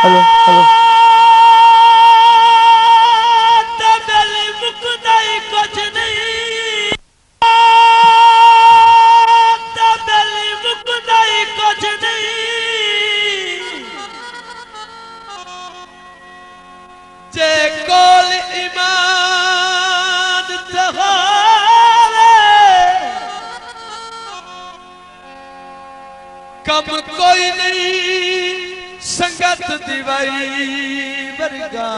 Hello hello तबेली मुकदाई कुछ नहीं, तबेली मुकदाई कुछ नहीं, जे कोल ईमान तहारे कम कोई नहीं संगत दिवाई वर्गा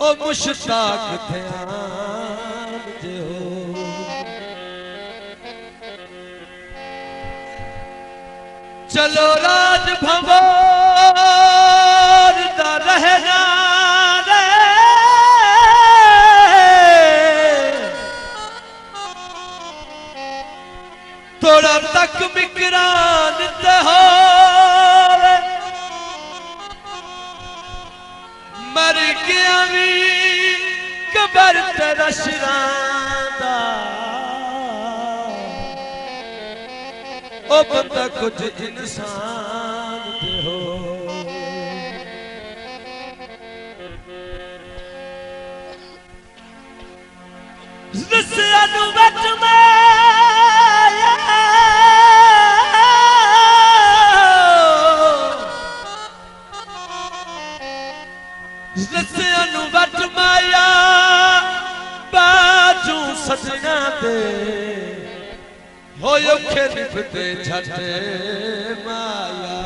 ओ मुश्ताक ध्यान जो चलो राज भंवर दा रहना रे थोड़ा तक मिकरान हो मर गया भी कबर तेरा शरादा ओ बंदा कुछ इंसान दे हो रसिया नु वट में रसिया नु वट माया बाजू सजना दे हो औखे निभते छटे माया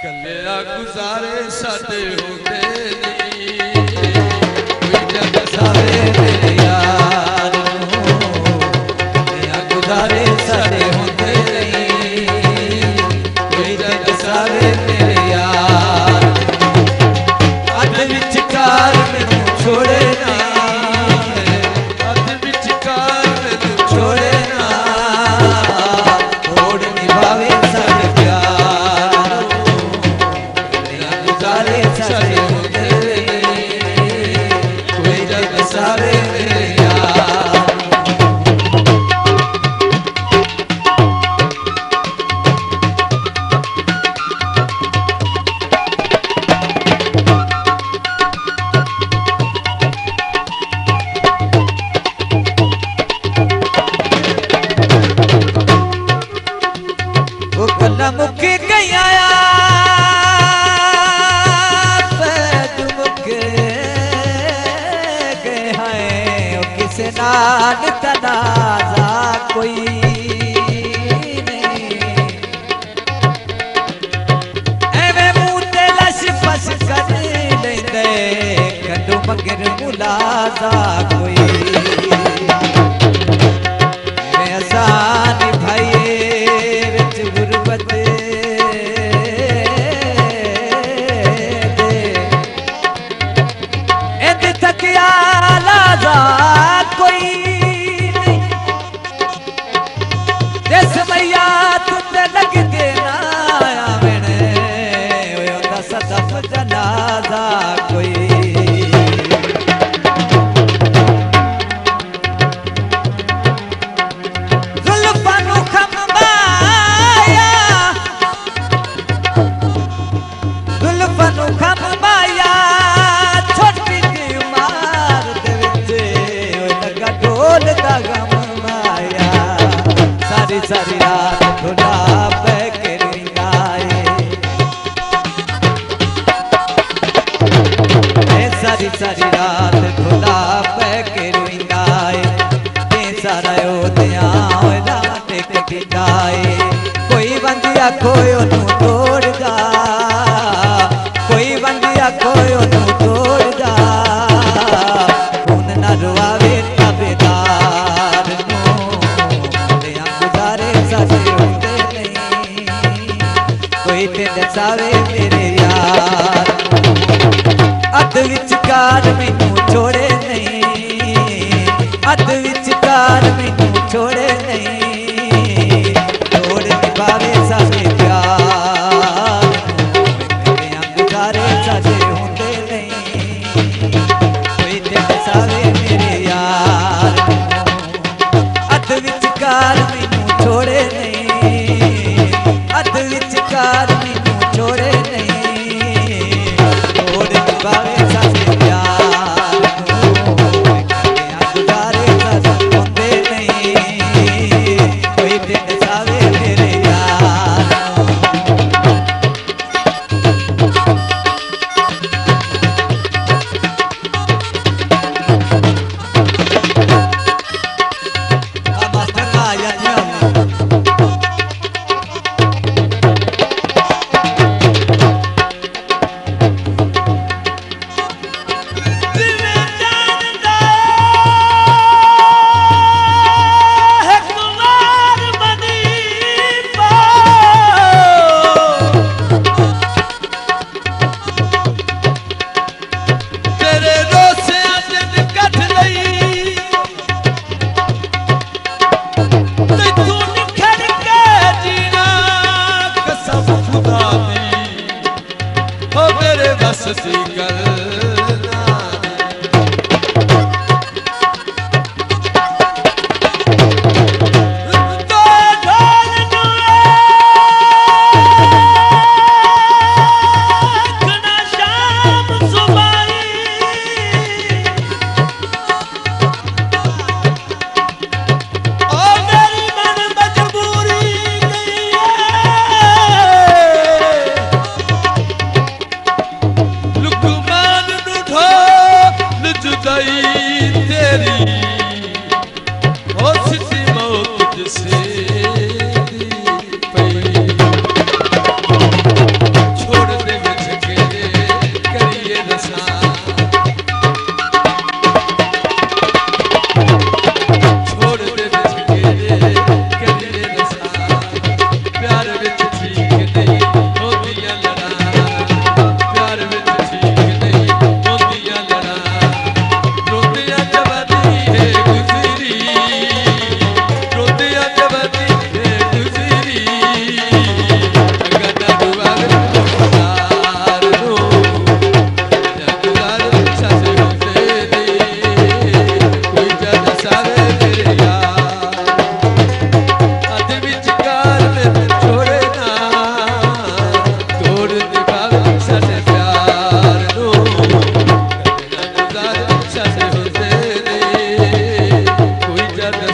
कलिया गुजारे साडे होंदे नहीं कोई जग सारे मेरे यार कलिया गुजारे साडे होंदे नहीं कोई जग सारे मेरे यार अध विचकार मैनू छोड़े ना मुके गया मुके गए हैं किसे नाल तनाजा कोई नहीं एवें मुंह ते लश फस कर लेंदे कंडू मगर मुलाजा कोई मैं आसान भाई कोई नहीं देश मैया तुझे लग देना मैंने सदफ जनाजा कोई जुल्फानु खम्बाया जुल्फानु खम्बाया छोटी की मार ढोल दा गम माया सारी सारी रात खुला के रिंगाए सारी सारी रात खुला के रिंगाए सारा टेक गिंदाए कोई बंदिया कोई ओनू तोड़ जा कोई बंदिया कोई ओनू तोड़ जा खून ना रुआवे सारे मेरे यार अध विचकार मैनू छोड़े नहीं अध विचकार मैनू छोड़े नहीं छोड़ निभावे सारे प्यार गुजारे सारे होंदे नहीं कोई तेरे सारे मेरे यार अध विचकार मैनू छोड़े नहीं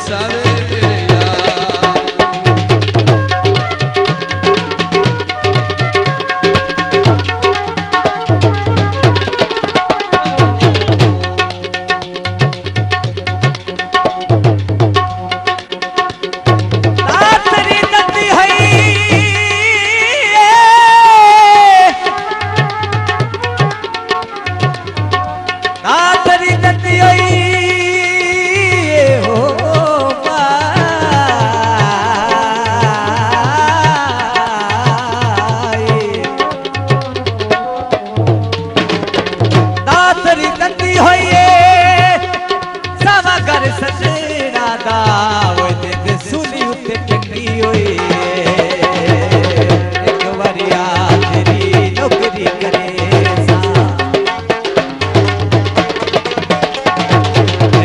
दसावे मेरे यार। दातरी दंदी है दातरी दंदी हो दातरी दंदी होइए सवा कर सजना दा वो दिन सुनी उते टंगी होई एक वरिया तेरी नौकरी करे सा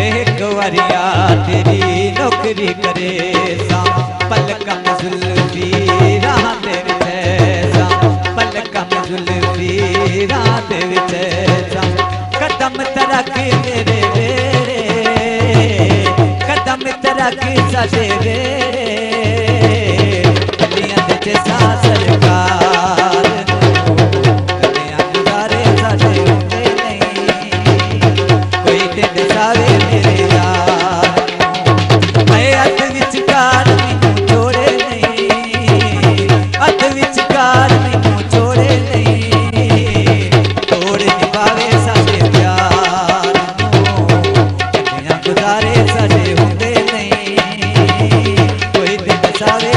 एक वरिया तेरी नौकरी करे सा पलकम जुल्फी राह दे विच सा पलकम जुल्फी राह दे विच सा कदम तरक मेरे कदम तरक सजे गलियां दे सा सरकार गलियां गुजारे सजे होंदे नहीं कोई ते दसावे मेरे यार मैं अत विचकार मैनू छोड़े नहीं अत विचकार मैनू छोड़े नहीं तोड़ नहीं पावे साडे प्यार गलियां गुजारे सजे होंदे नहीं कोई ते दसावे